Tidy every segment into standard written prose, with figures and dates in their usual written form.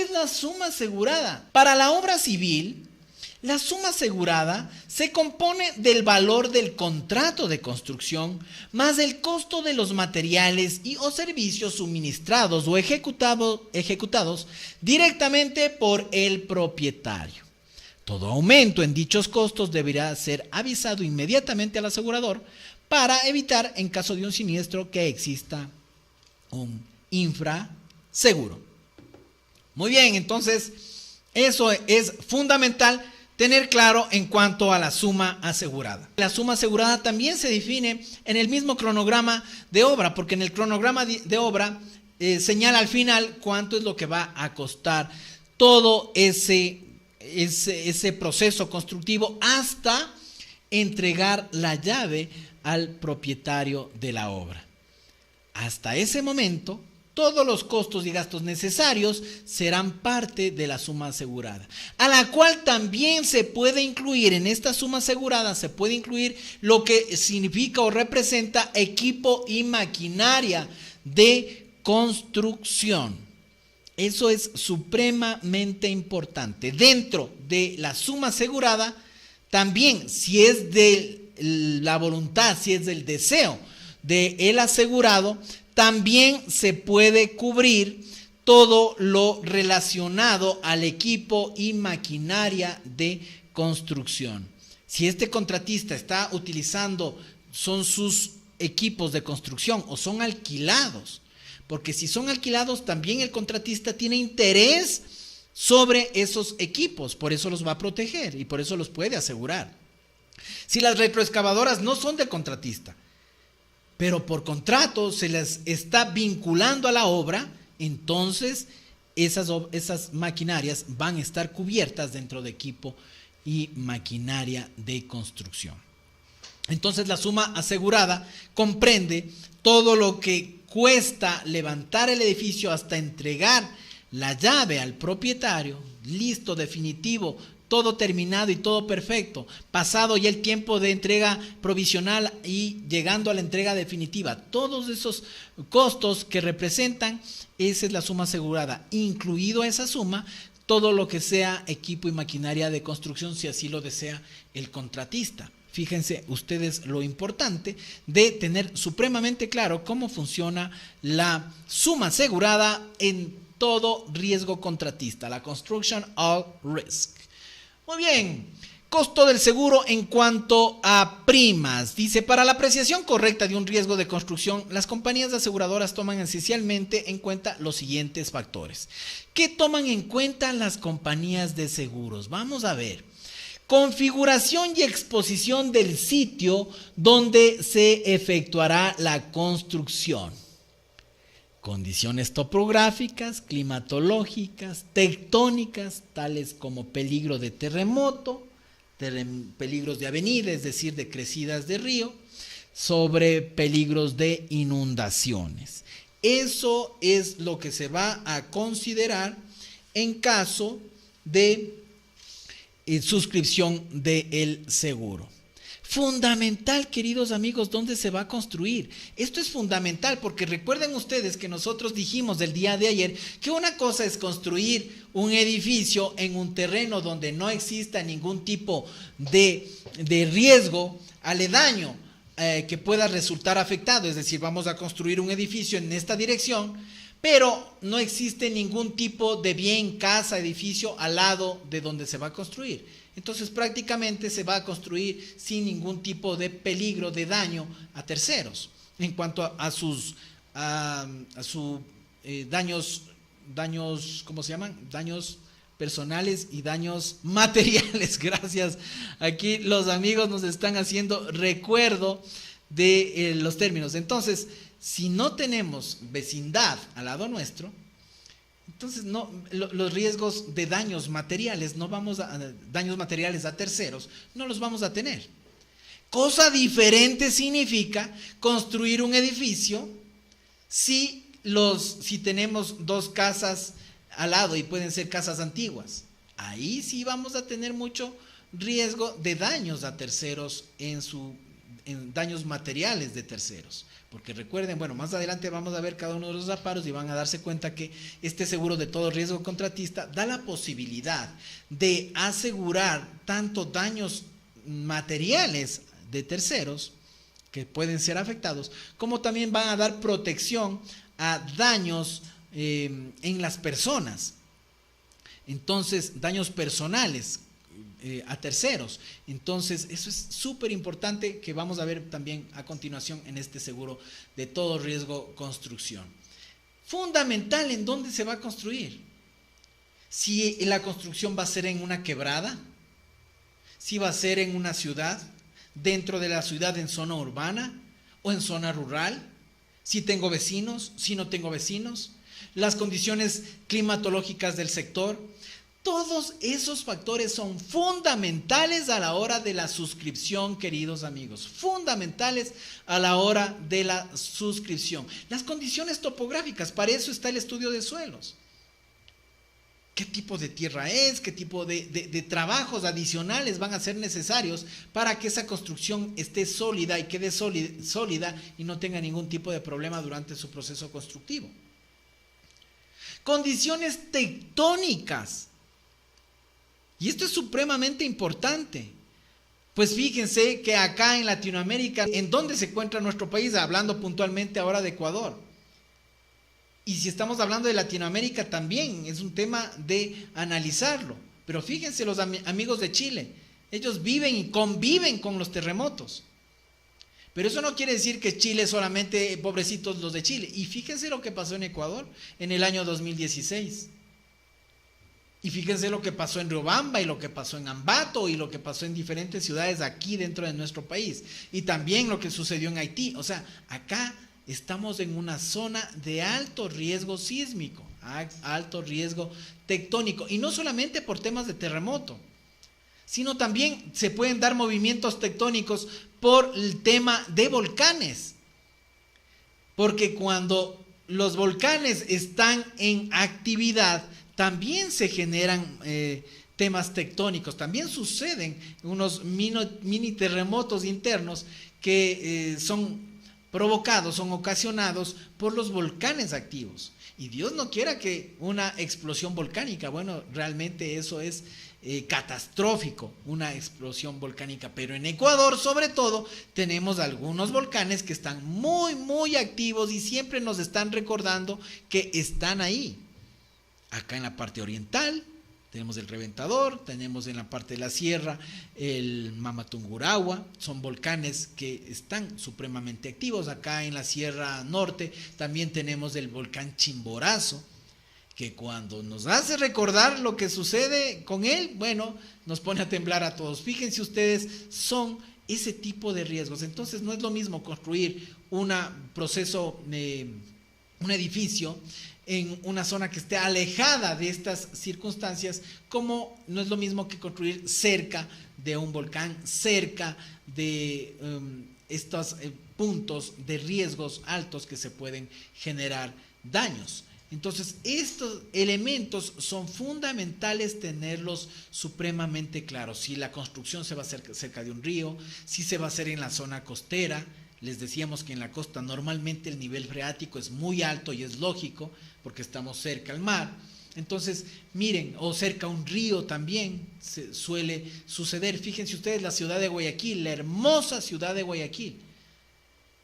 es la suma asegurada? Para la obra civil, la suma asegurada se compone del valor del contrato de construcción más el costo de los materiales y o servicios suministrados o ejecutados directamente por el propietario. Todo aumento en dichos costos deberá ser avisado inmediatamente al asegurador para evitar, en caso de un siniestro, que exista un infraseguro. Muy bien, entonces eso es fundamental tener claro en cuanto a la suma asegurada. La suma asegurada también se define en el mismo cronograma de obra, porque en el cronograma de obra señala al final cuánto es lo que va a costar todo ese proceso constructivo hasta entregar la llave al propietario de la obra. Hasta ese momento, todos los costos y gastos necesarios serán parte de la suma asegurada, a la cual también se puede incluir en esta suma asegurada, se puede incluir lo que significa o representa equipo y maquinaria de construcción. Eso es supremamente importante. Dentro de la suma asegurada, también si es de la voluntad, si es del deseo del asegurado, también se puede cubrir todo lo relacionado al equipo y maquinaria de construcción. Si este contratista está utilizando, son sus equipos de construcción o son alquilados, porque si son alquilados también el contratista tiene interés sobre esos equipos, por eso los va a proteger y por eso los puede asegurar. Si las retroexcavadoras no son del contratista, pero por contrato se les está vinculando a la obra, entonces esas maquinarias van a estar cubiertas dentro de equipo y maquinaria de construcción. Entonces la suma asegurada comprende todo lo que cuesta levantar el edificio hasta entregar la llave al propietario, listo, definitivo, todo terminado y todo perfecto, pasado ya el tiempo de entrega provisional y llegando a la entrega definitiva. Todos esos costos que representan, esa es la suma asegurada, incluido esa suma, todo lo que sea equipo y maquinaria de construcción, si así lo desea el contratista. Fíjense ustedes lo importante de tener supremamente claro cómo funciona la suma asegurada en todo riesgo contratista, la Construction All Risk. Muy bien, costo del seguro en cuanto a primas. Dice, para la apreciación correcta de un riesgo de construcción, las compañías aseguradoras toman esencialmente en cuenta los siguientes factores. ¿Qué toman en cuenta las compañías de seguros? Vamos a ver. Configuración y exposición del sitio donde se efectuará la construcción. Condiciones topográficas, climatológicas, tectónicas, tales como peligro de terremoto, peligros de avenida, es decir, de crecidas de río, sobre peligros de inundaciones. Eso es lo que se va a considerar en caso de suscripción del seguro. Fundamental, queridos amigos, ¿dónde se va a construir? Esto es fundamental porque recuerden ustedes que nosotros dijimos del día de ayer que una cosa es construir un edificio en un terreno donde no exista ningún tipo de riesgo aledaño que pueda resultar afectado, es decir, vamos a construir un edificio en esta dirección, pero no existe ningún tipo de bien, casa, edificio al lado de donde se va a construir. Entonces prácticamente se va a construir sin ningún tipo de peligro, de daño a terceros. En cuanto a sus daños, ¿cómo se llaman? Daños personales y daños materiales. Gracias. Aquí los amigos nos están haciendo recuerdo de los términos. Entonces, si no tenemos vecindad al lado nuestro, entonces no, los riesgos de daños materiales daños materiales a terceros no los vamos a tener. Cosa diferente significa construir un edificio si tenemos dos casas al lado y pueden ser casas antiguas. Ahí sí vamos a tener mucho riesgo de daños a terceros en daños materiales de terceros. Porque recuerden, bueno, más adelante vamos a ver cada uno de los amparos y van a darse cuenta que este seguro de todo riesgo contratista da la posibilidad de asegurar tanto daños materiales de terceros que pueden ser afectados, como también van a dar protección a daños en las personas. Entonces, daños personales a terceros. Entonces, eso es súper importante, que vamos a ver también a continuación en este seguro de todo riesgo construcción. Fundamental, ¿en dónde se va a construir? Si la construcción va a ser en una quebrada, si va a ser en una ciudad, dentro de la ciudad, en zona urbana o en zona rural, si tengo vecinos, si no tengo vecinos, las condiciones climatológicas del sector. Todos esos factores son fundamentales a la hora de la suscripción, queridos amigos, fundamentales a la hora de la suscripción. Las condiciones topográficas, para eso está el estudio de suelos. ¿Qué tipo de tierra es? ¿Qué tipo de trabajos adicionales van a ser necesarios para que esa construcción esté sólida y quede sólida y no tenga ningún tipo de problema durante su proceso constructivo? Condiciones tectónicas. Y esto es supremamente importante. Pues fíjense que acá en Latinoamérica, ¿en dónde se encuentra nuestro país? Hablando puntualmente ahora de Ecuador. Y si estamos hablando de Latinoamérica también, es un tema de analizarlo. Pero fíjense los amigos de Chile, ellos viven y conviven con los terremotos. Pero eso no quiere decir que Chile solamente, pobrecitos los de Chile. Y fíjense lo que pasó en Ecuador en el año 2016. Y fíjense lo que pasó en Riobamba y lo que pasó en Ambato y lo que pasó en diferentes ciudades aquí dentro de nuestro país. Y también lo que sucedió en Haití. O sea, acá estamos en una zona de alto riesgo sísmico, alto riesgo tectónico. Y no solamente por temas de terremoto, sino también se pueden dar movimientos tectónicos por el tema de volcanes. Porque cuando los volcanes están en actividad, también se generan temas tectónicos, también suceden unos mini terremotos internos que son provocados, son ocasionados por los volcanes activos. Y Dios no quiera que una explosión volcánica, bueno, realmente eso es catastrófico, una explosión volcánica. Pero en Ecuador, sobre todo, tenemos algunos volcanes que están muy activos y siempre nos están recordando que están ahí. Acá en la parte oriental tenemos el Reventador, tenemos en la parte de la sierra el Mamatungurahua, son volcanes que están supremamente activos. Acá en la sierra norte también tenemos el volcán Chimborazo, que cuando nos hace recordar lo que sucede con él, bueno, nos pone a temblar a todos. Fíjense ustedes, son ese tipo de riesgos. Entonces no es lo mismo construir un edificio en una zona que esté alejada de estas circunstancias, como no es lo mismo que construir cerca de un volcán, cerca de estos puntos de riesgos altos que se pueden generar daños. Entonces, estos elementos son fundamentales tenerlos supremamente claros. Si la construcción se va a hacer cerca de un río, si se va a hacer en la zona costera. Les decíamos que en la costa normalmente el nivel freático es muy alto y es lógico porque estamos cerca al mar. Entonces, miren, o cerca a un río también suele suceder. Fíjense ustedes la ciudad de Guayaquil, la hermosa ciudad de Guayaquil.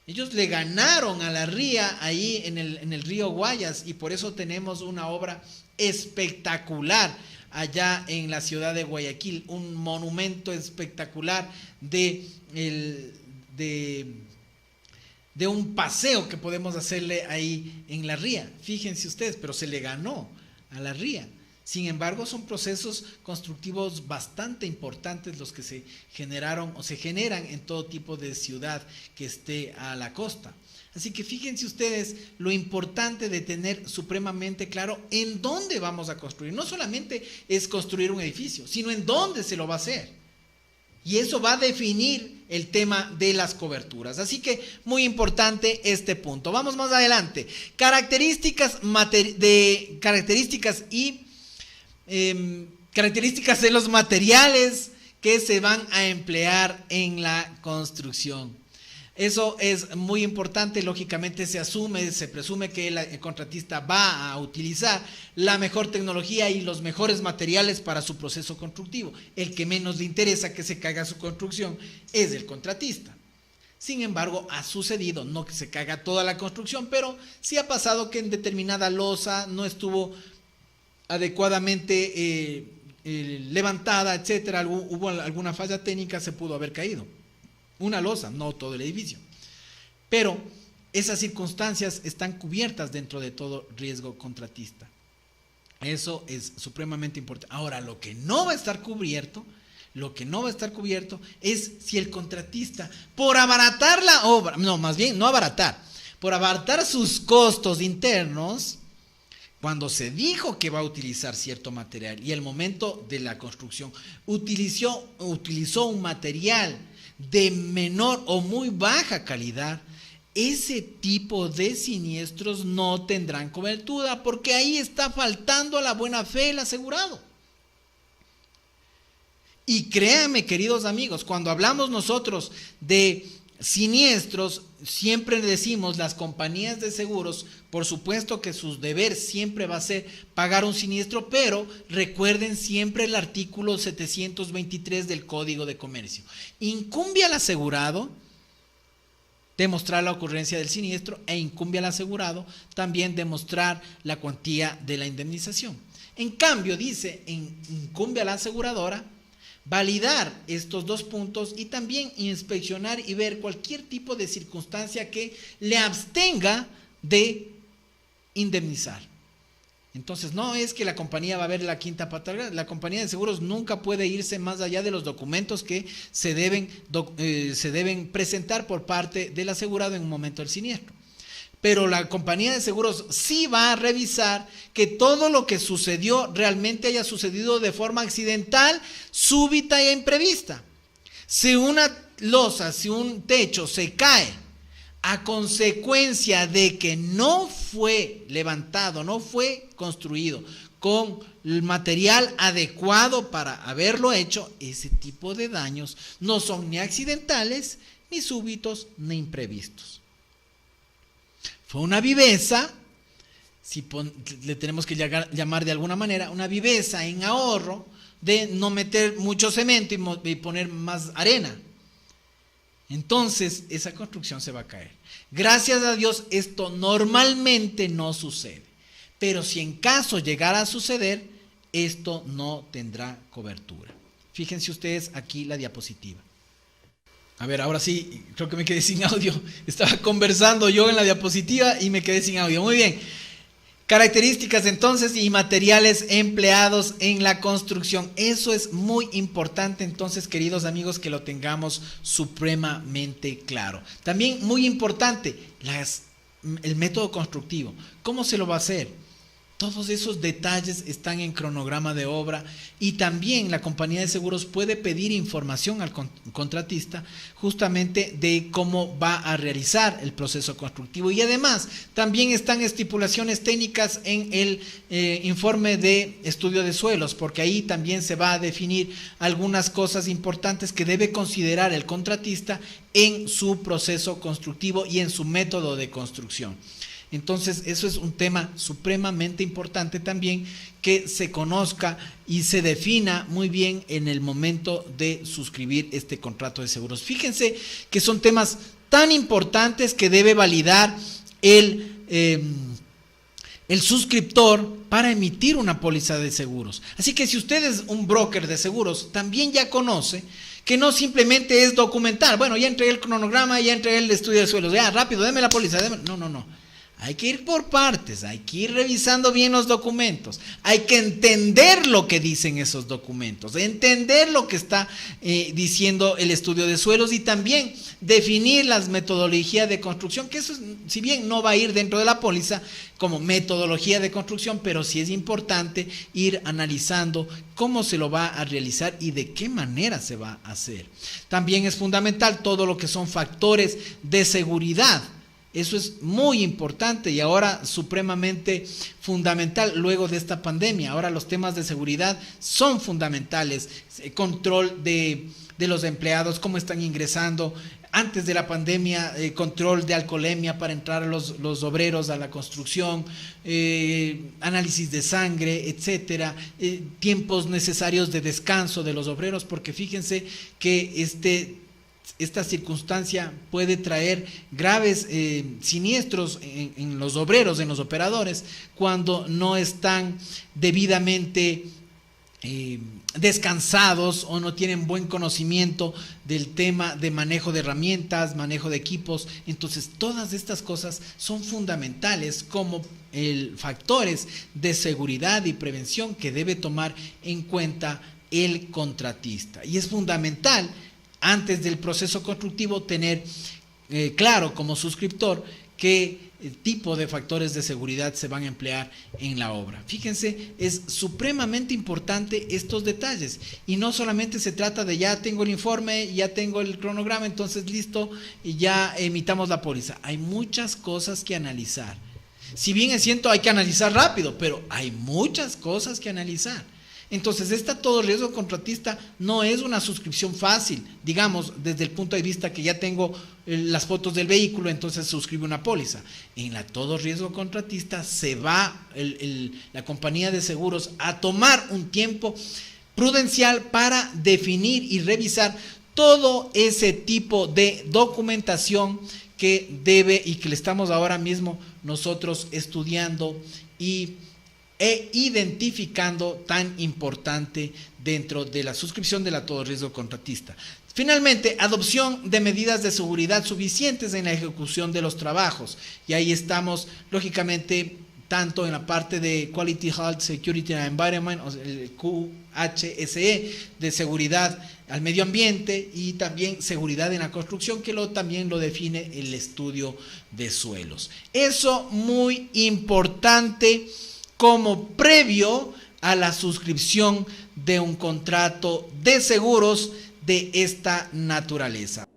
Ellos le ganaron a la ría ahí en el río Guayas y por eso tenemos una obra espectacular allá en la ciudad de Guayaquil, un monumento espectacular de un paseo que podemos hacerle ahí en la ría. Fíjense ustedes, pero se le ganó a la ría. Sin embargo, son procesos constructivos bastante importantes los que se generaron o se generan en todo tipo de ciudad que esté a la costa. Así que fíjense ustedes lo importante de tener supremamente claro en dónde vamos a construir. No solamente es construir un edificio, sino en dónde se lo va a hacer. Y eso va a definir el tema de las coberturas. Así que muy importante este punto. Vamos más adelante. Características de los materiales que se van a emplear en la construcción. Eso es muy importante. Lógicamente se presume que el contratista va a utilizar la mejor tecnología y los mejores materiales para su proceso constructivo. El que menos le interesa que se caiga su construcción es el contratista. Sin embargo, ha sucedido, no que se caiga toda la construcción, pero sí ha pasado que en determinada losa no estuvo adecuadamente levantada, etcétera, hubo alguna falla técnica, se pudo haber caído. Una losa, no todo el edificio. Pero esas circunstancias están cubiertas dentro de todo riesgo contratista. Eso es supremamente importante. Ahora, lo que no va a estar cubierto es si el contratista, por abaratar la obra, no, más bien, no abaratar, por abaratar sus costos internos, cuando se dijo que va a utilizar cierto material y el momento de la construcción utilizó un material de menor o muy baja calidad, ese tipo de siniestros no tendrán cobertura, porque ahí está faltando a la buena fe del asegurado. Y créanme, queridos amigos, cuando hablamos nosotros de siniestros, siempre decimos las compañías de seguros, por supuesto que su deber siempre va a ser pagar un siniestro, pero recuerden siempre el artículo 723 del Código de Comercio. Incumbe al asegurado demostrar la ocurrencia del siniestro e incumbe al asegurado también demostrar la cuantía de la indemnización. En cambio, dice, incumbe a la aseguradora validar estos dos puntos y también inspeccionar y ver cualquier tipo de circunstancia que le abstenga de indemnizar. Entonces, no es que la compañía va a ver la quinta pata, la compañía de seguros nunca puede irse más allá de los documentos que se deben presentar por parte del asegurado en un momento del siniestro. Pero la compañía de seguros sí va a revisar que todo lo que sucedió realmente haya sucedido de forma accidental, súbita e imprevista. Si una losa, si un techo se cae a consecuencia de que no fue levantado, no fue construido con el material adecuado para haberlo hecho, ese tipo de daños no son ni accidentales, ni súbitos, ni imprevistos. Fue una viveza, si le tenemos que llamar de alguna manera, una viveza en ahorro de no meter mucho cemento y poner más arena. Entonces esa construcción se va a caer. Gracias a Dios esto normalmente no sucede, pero si en caso llegara a suceder, esto no tendrá cobertura. Fíjense ustedes aquí la diapositiva. A ver, ahora sí, creo que me quedé sin audio. Estaba conversando yo en la diapositiva y me quedé sin audio. Muy bien. Características entonces y materiales empleados en la construcción. Eso es muy importante entonces, queridos amigos, que lo tengamos supremamente claro. También muy importante, el método constructivo. ¿Cómo se lo va a hacer? Todos esos detalles están en cronograma de obra y también la compañía de seguros puede pedir información al contratista justamente de cómo va a realizar el proceso constructivo. Y además también están estipulaciones técnicas en el informe de estudio de suelos, porque ahí también se va a definir algunas cosas importantes que debe considerar el contratista en su proceso constructivo y en su método de construcción. Entonces, eso es un tema supremamente importante también, que se conozca y se defina muy bien en el momento de suscribir este contrato de seguros. Fíjense que son temas tan importantes que debe validar el suscriptor para emitir una póliza de seguros. Así que si usted es un broker de seguros, también ya conoce que no simplemente es documentar. Bueno, ya entregué el cronograma, ya entregué el estudio de suelos, ya rápido, deme la póliza. No. Hay que ir por partes, hay que ir revisando bien los documentos, hay que entender lo que dicen esos documentos, entender lo que está diciendo el estudio de suelos y también definir las metodologías de construcción, que eso, si bien no va a ir dentro de la póliza como metodología de construcción, pero sí es importante ir analizando cómo se lo va a realizar y de qué manera se va a hacer. También es fundamental todo lo que son factores de seguridad. Eso es muy importante y ahora supremamente fundamental luego de esta pandemia. Ahora los temas de seguridad son fundamentales. Control de los empleados, cómo están ingresando antes de la pandemia, control de alcoholemia para entrar a los obreros a la construcción, análisis de sangre, etcétera, tiempos necesarios de descanso de los obreros, porque fíjense que esta circunstancia puede traer graves siniestros en los obreros, en los operadores, cuando no están debidamente descansados o no tienen buen conocimiento del tema de manejo de herramientas, manejo de equipos. Entonces todas estas cosas son fundamentales como factores de seguridad y prevención que debe tomar en cuenta el contratista. Y es fundamental antes del proceso constructivo tener claro como suscriptor qué tipo de factores de seguridad se van a emplear en la obra. Fíjense, es supremamente importante estos detalles y no solamente se trata de ya tengo el informe, ya tengo el cronograma, entonces listo y ya emitamos la póliza. Hay muchas cosas que analizar. Si bien es cierto hay que analizar rápido, pero hay muchas cosas que analizar. Entonces, esta todo riesgo contratista no es una suscripción fácil, digamos, desde el punto de vista que ya tengo las fotos del vehículo, entonces suscribo una póliza. En la todo riesgo contratista se va la compañía de seguros a tomar un tiempo prudencial para definir y revisar todo ese tipo de documentación que debe y que le estamos ahora mismo nosotros estudiando e identificando tan importante dentro de la suscripción de la todo riesgo contratista. Finalmente, adopción de medidas de seguridad suficientes en la ejecución de los trabajos. Y ahí estamos, lógicamente, tanto en la parte de Quality, Health, Security and Environment, o sea, el QHSE, de seguridad al medio ambiente y también seguridad en la construcción, que también lo define el estudio de suelos. Eso muy importante como previo a la suscripción de un contrato de seguros de esta naturaleza.